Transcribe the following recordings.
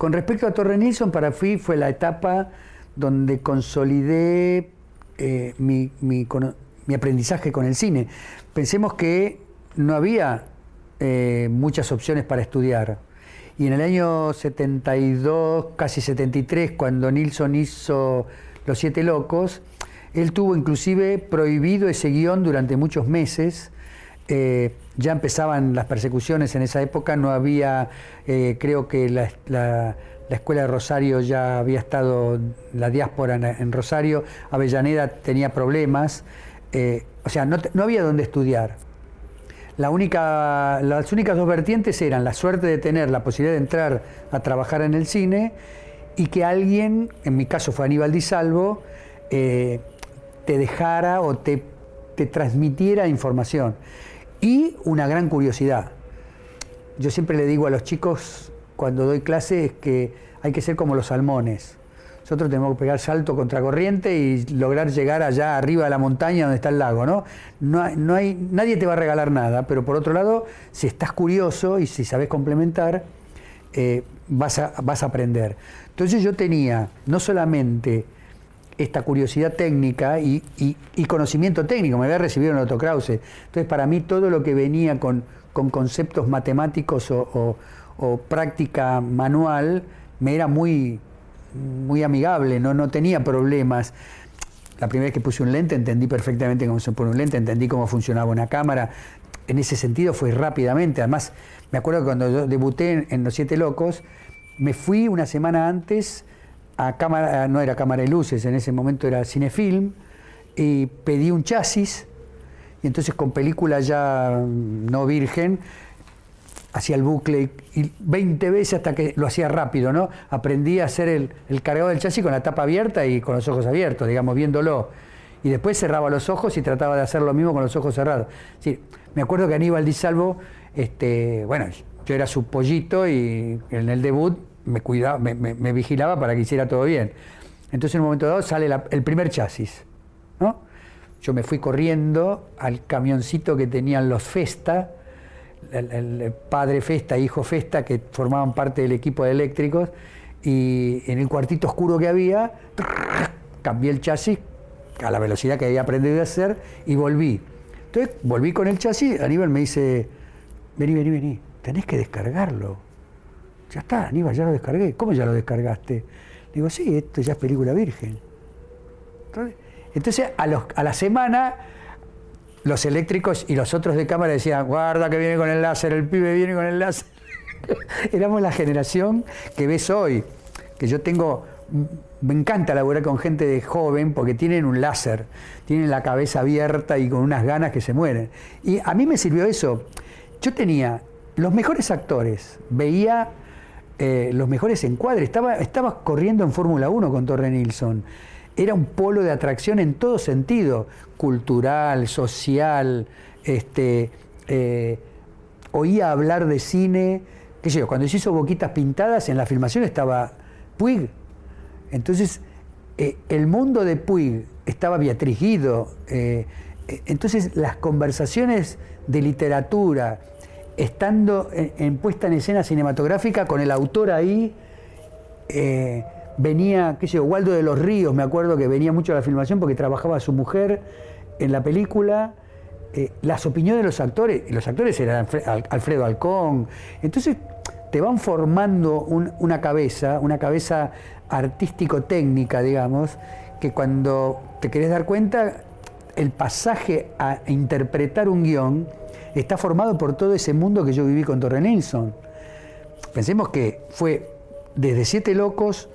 Con respecto a Torre Nilsson, para mí fue la etapa donde consolidé mi aprendizaje con el cine. Pensemos que no había muchas opciones para estudiar. Y en el año 72, casi 73, cuando Nilsson hizo Los Siete Locos, él tuvo inclusive prohibido ese guión durante muchos meses. Ya empezaban las persecuciones en esa época, no había, creo que la Escuela de Rosario ya había estado, la diáspora en Rosario, Avellaneda tenía problemas, o sea, no había dónde estudiar. Las únicas dos vertientes eran la suerte de tener la posibilidad de entrar a trabajar en el cine y que alguien, en mi caso fue Aníbal Di Salvo, te dejara o te transmitiera información. Y una gran curiosidad. Yo siempre le digo a los chicos cuando doy clase es que hay que ser como los salmones. Nosotros tenemos que pegar salto contra corriente y lograr llegar allá arriba de la montaña donde está el lago, ¿no? Nadie te va a regalar nada, pero por otro lado, si estás curioso y si sabes complementar, vas a aprender. Entonces yo tenía no solamente esta curiosidad técnica y conocimiento técnico, me había recibido en el Otto Krause. Entonces para mí todo lo que venía con conceptos matemáticos o práctica manual me era muy amigable, no tenía problemas. La primera vez que puse un lente entendí perfectamente cómo se pone un lente, entendí cómo funcionaba una cámara. En ese sentido fue rápidamente. Además, me acuerdo que cuando yo debuté en Los Siete Locos, me fui una semana antes a cámara, no era cámara de luces, en ese momento era Cinefilm, y pedí un chasis, y entonces con película ya no virgen, hacía el bucle y 20 veces hasta que lo hacía rápido, ¿no? Aprendí a hacer el cargado del chasis con la tapa abierta y con los ojos abiertos, digamos, viéndolo. Y después cerraba los ojos y trataba de hacer lo mismo con los ojos cerrados. Sí, me acuerdo que Aníbal Di Salvo, bueno, yo era su pollito y en el debut me cuidaba, me vigilaba para que hiciera todo bien. Entonces en un momento dado sale el primer chasis, ¿no? Yo me fui corriendo al camioncito que tenían los Festa, el padre Festa, hijo Festa, que formaban parte del equipo de eléctricos, y en el cuartito oscuro que había, cambié el chasis a la velocidad que había aprendido a hacer y volví. Entonces volví con el chasis, Aníbal me dice, vení, tenés que descargarlo. Ya está, Aníbal, ya lo descargué. ¿Cómo ya lo descargaste? Digo, sí, esto ya es película virgen. Entonces a la semana, los eléctricos y los otros de cámara decían, guarda que viene con el láser, el pibe viene con el láser. Éramos la generación que ves hoy, que yo tengo, me encanta laburar con gente de joven porque tienen un láser, tienen la cabeza abierta y con unas ganas que se mueren. Y a mí me sirvió eso. Yo tenía los mejores actores, veía los mejores encuadres, estaba corriendo en Fórmula 1 con Torre Nilsson. Era un polo de atracción en todo sentido, cultural, social, oía hablar de cine, qué sé yo, cuando se hizo Boquitas Pintadas, en la filmación estaba Puig. Entonces, el mundo de Puig, estaba Beatriz Guido, entonces las conversaciones de literatura, estando en puesta en escena cinematográfica, con el autor ahí, venía, qué sé yo, Waldo de los Ríos, me acuerdo que venía mucho a la filmación porque trabajaba su mujer en la película, las opiniones de los actores eran Alfredo Alcón, entonces te van formando una cabeza artístico-técnica, digamos, que cuando te querés dar cuenta, el pasaje a interpretar un guión está formado por todo ese mundo que yo viví con Torre Nilsson. Pensemos que fue desde Siete Locos,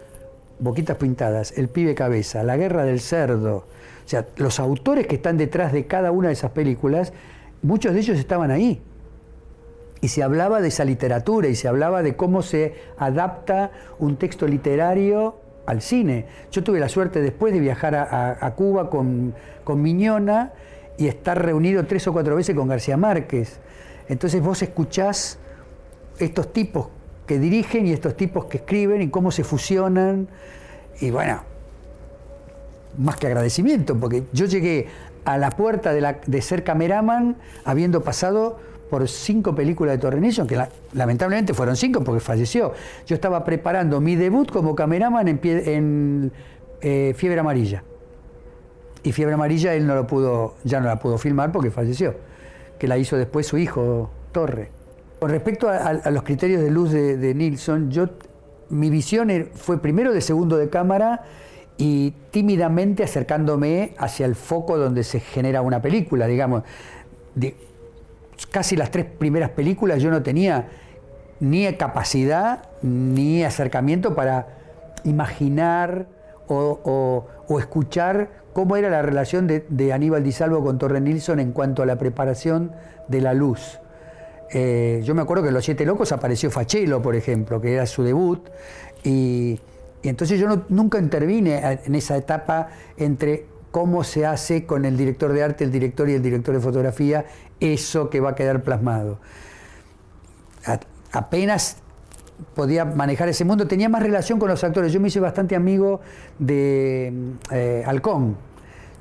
Boquitas Pintadas, El Pibe Cabeza, La Guerra del Cerdo. O sea, los autores que están detrás de cada una de esas películas, muchos de ellos estaban ahí. Y se hablaba de esa literatura y se hablaba de cómo se adapta un texto literario al cine. Yo tuve la suerte después de viajar a Cuba con Miñona y estar reunido 3 o 4 veces con García Márquez. Entonces vos escuchás estos tipos que dirigen y estos tipos que escriben y cómo se fusionan. Y bueno, más que agradecimiento, porque yo llegué a la puerta de ser cameraman habiendo pasado por 5 películas de Torre Nilsson, que lamentablemente fueron 5 porque falleció. Yo estaba preparando mi debut como cameraman en Fiebre Amarilla. Y Fiebre Amarilla él ya no la pudo filmar porque falleció, que la hizo después su hijo, Torre. Con respecto a los criterios de luz de Nilsson, mi visión fue primero de segundo de cámara y tímidamente acercándome hacia el foco donde se genera una película, digamos. Casi las 3 primeras películas yo no tenía ni capacidad ni acercamiento para imaginar o escuchar cómo era la relación de Aníbal Di Salvo con Torre Nilsson en cuanto a la preparación de la luz. Yo me acuerdo que en Los Siete Locos apareció Fachelo, por ejemplo, que era su debut, y entonces yo nunca intervine en esa etapa entre cómo se hace con el director de arte, el director y el director de fotografía, eso que va a quedar plasmado. Apenas podía manejar ese mundo, tenía más relación con los actores. Yo me hice bastante amigo de Halcón.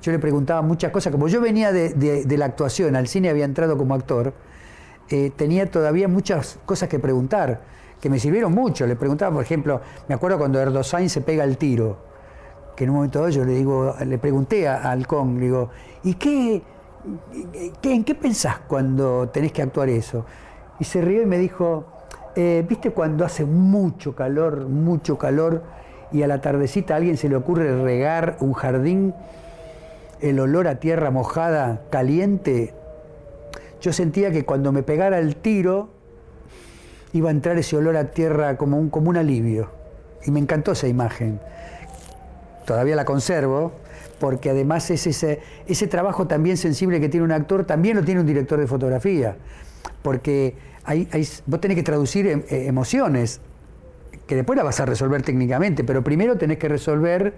Yo le preguntaba muchas cosas, como yo venía de la actuación, al cine había entrado como actor, tenía todavía muchas cosas que preguntar, que me sirvieron mucho. Le preguntaba, por ejemplo, me acuerdo cuando Erdosain se pega el tiro, que en un momento dado yo le pregunté a Halcón, le digo, ¿y en qué pensás cuando tenés que actuar eso? Y se rió y me dijo, ¿viste cuando hace mucho calor, y a la tardecita a alguien se le ocurre regar un jardín, el olor a tierra mojada, caliente? Yo sentía que cuando me pegara el tiro iba a entrar ese olor a tierra como un alivio. Y me encantó esa imagen. Todavía la conservo, porque además es ese trabajo también sensible que tiene un actor, también lo tiene un director de fotografía. Porque vos tenés que traducir emociones, que después la vas a resolver técnicamente, pero primero tenés que resolver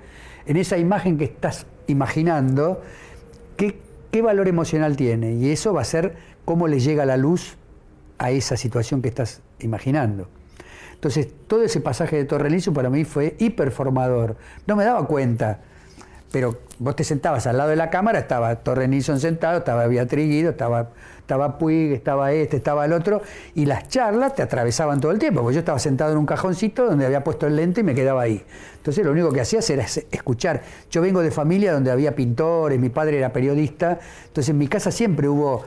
en esa imagen que estás imaginando qué valor emocional tiene, y eso va a ser cómo le llega la luz a esa situación que estás imaginando. Entonces, todo ese pasaje de Torre Nilsson para mí fue hiperformador. No me daba cuenta, pero vos te sentabas al lado de la cámara, estaba Torre Nilsson sentado, estaba Beatriz Guido, estaba Puig, estaba estaba el otro, y las charlas te atravesaban todo el tiempo, porque yo estaba sentado en un cajoncito donde había puesto el lente y me quedaba ahí. Entonces lo único que hacías era escuchar. Yo vengo de familia donde había pintores, mi padre era periodista, entonces en mi casa siempre hubo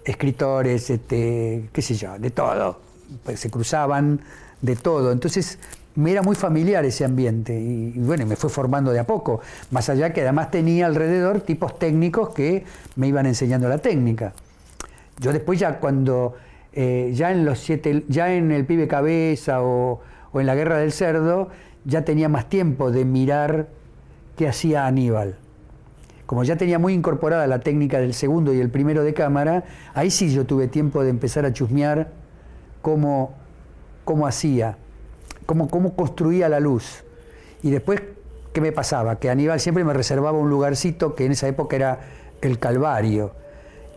escritores, qué sé yo, de todo, pues se cruzaban de todo. Entonces me era muy familiar ese ambiente y bueno, me fue formando de a poco, más allá que además tenía alrededor tipos técnicos que me iban enseñando la técnica. Yo después ya cuando, ya en El Pibe Cabeza o en La Guerra del Cerdo, ya tenía más tiempo de mirar qué hacía Aníbal. Como ya tenía muy incorporada la técnica del segundo y el primero de cámara, ahí sí yo tuve tiempo de empezar a chusmear cómo hacía, cómo construía la luz. Y después, ¿qué me pasaba? Que Aníbal siempre me reservaba un lugarcito que en esa época era el Calvario.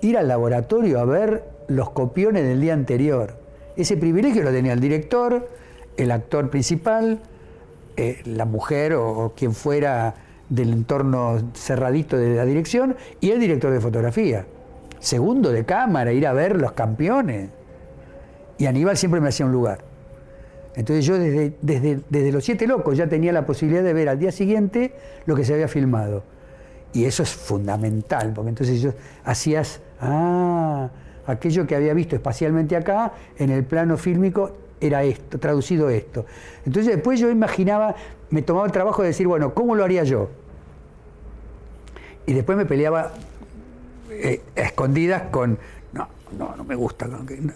Ir al laboratorio a ver los copiones del día anterior. Ese privilegio lo tenía el director, el actor principal, la mujer o quien fuera del entorno cerradito de la dirección, y el director de fotografía. Segundo de cámara, ir a ver los campeones. Y Aníbal siempre me hacía un lugar. Entonces yo desde Los Siete Locos ya tenía la posibilidad de ver al día siguiente lo que se había filmado. Y eso es fundamental, porque entonces yo hacías, aquello que había visto espacialmente acá, en el plano fílmico, era esto, traducido esto. Entonces después yo imaginaba, me tomaba el trabajo de decir, bueno, ¿cómo lo haría yo? Y después me peleaba a escondidas con, no me gusta.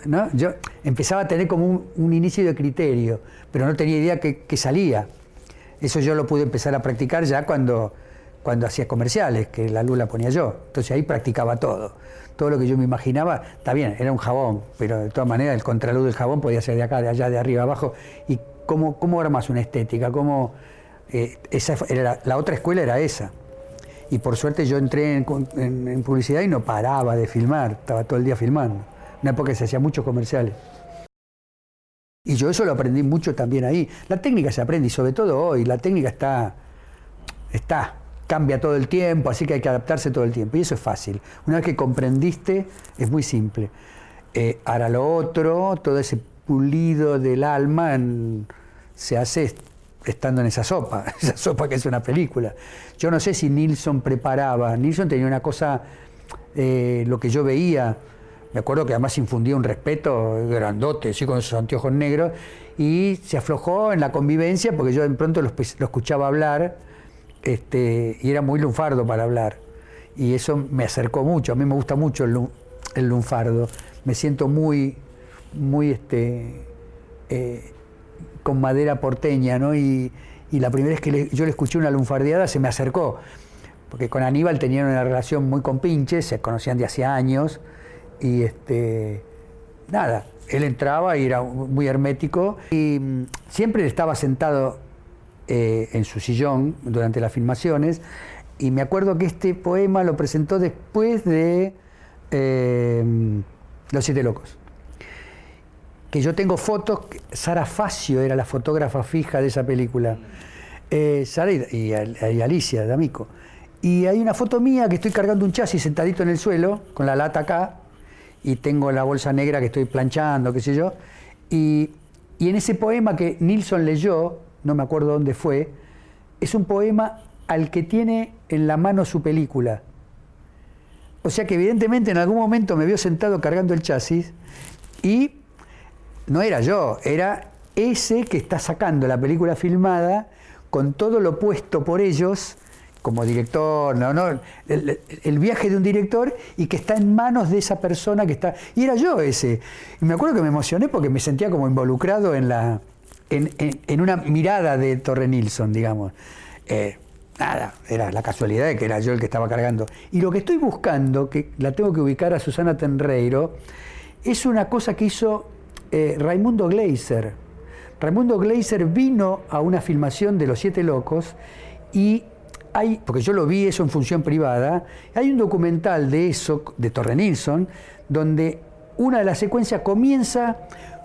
¿No? Yo empezaba a tener como un inicio de criterio, pero no tenía idea que salía. Eso yo lo pude empezar a practicar ya cuando hacía comerciales, que la luz la ponía yo. Entonces ahí practicaba todo. Todo lo que yo me imaginaba, está bien, era un jabón, pero de todas maneras el contraluz del jabón podía ser de acá, de allá, de arriba, abajo. ¿Y cómo armas una estética? La otra escuela era esa. Y por suerte yo entré en publicidad y no paraba de filmar, estaba todo el día filmando. En una época se hacía muchos comerciales. Y yo eso lo aprendí mucho también ahí. La técnica se aprende, y sobre todo hoy, la técnica cambia todo el tiempo, así que hay que adaptarse todo el tiempo. Y eso es fácil. Una vez que comprendiste, es muy simple. Ahora lo otro, todo ese pulido del alma se hace estando en esa sopa que es una película. Yo no sé si Nilsson preparaba, Nilsson tenía una cosa, lo que yo veía, me acuerdo que además infundía un respeto grandote, así con esos anteojos negros, y se aflojó en la convivencia porque yo de pronto lo escuchaba hablar, y era muy lunfardo para hablar, y eso me acercó mucho. A mí me gusta mucho el lunfardo, me siento muy con madera porteña, ¿no? Y la primera vez que yo le escuché una lunfardeada se me acercó, porque con Aníbal tenían una relación muy compinche, se conocían de hace años, y nada, él entraba y era muy hermético, y siempre estaba sentado en su sillón durante las filmaciones, y me acuerdo que este poema lo presentó después de Los Siete Locos. Que yo tengo fotos, Sara Facio era la fotógrafa fija de esa película, Sara y Alicia D'Amico. Y hay una foto mía que estoy cargando un chasis sentadito en el suelo, con la lata acá, y tengo la bolsa negra que estoy planchando, qué sé yo. Y en ese poema que Nilsson leyó, no me acuerdo dónde fue, es un poema al que tiene en la mano su película. O sea que evidentemente en algún momento me vio sentado cargando el chasis y no era yo, era ese que está sacando la película filmada con todo lo puesto por ellos como director, el viaje de un director, y que está en manos de esa persona que está... Y era yo ese. Y me acuerdo que me emocioné porque me sentía como involucrado en una mirada de Torre Nilsson, digamos. Nada, era la casualidad de que era yo el que estaba cargando. Y lo que estoy buscando, que la tengo que ubicar a Susana Tenreiro, es una cosa que hizo Raimundo Gleiser. Raimundo Gleiser vino a una filmación de Los Siete Locos y porque yo lo vi eso en función privada, hay un documental de eso, de Torre Nilsson, donde una de las secuencias comienza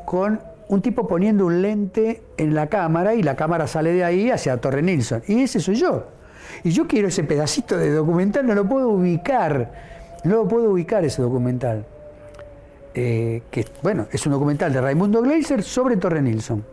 con un tipo poniendo un lente en la cámara y la cámara sale de ahí hacia Torre Nilsson. Y ese soy yo. Y yo quiero ese pedacito de documental, no lo puedo ubicar ese documental. Que, bueno, es un documental de Raimundo Gleiser sobre Torre Nilsson.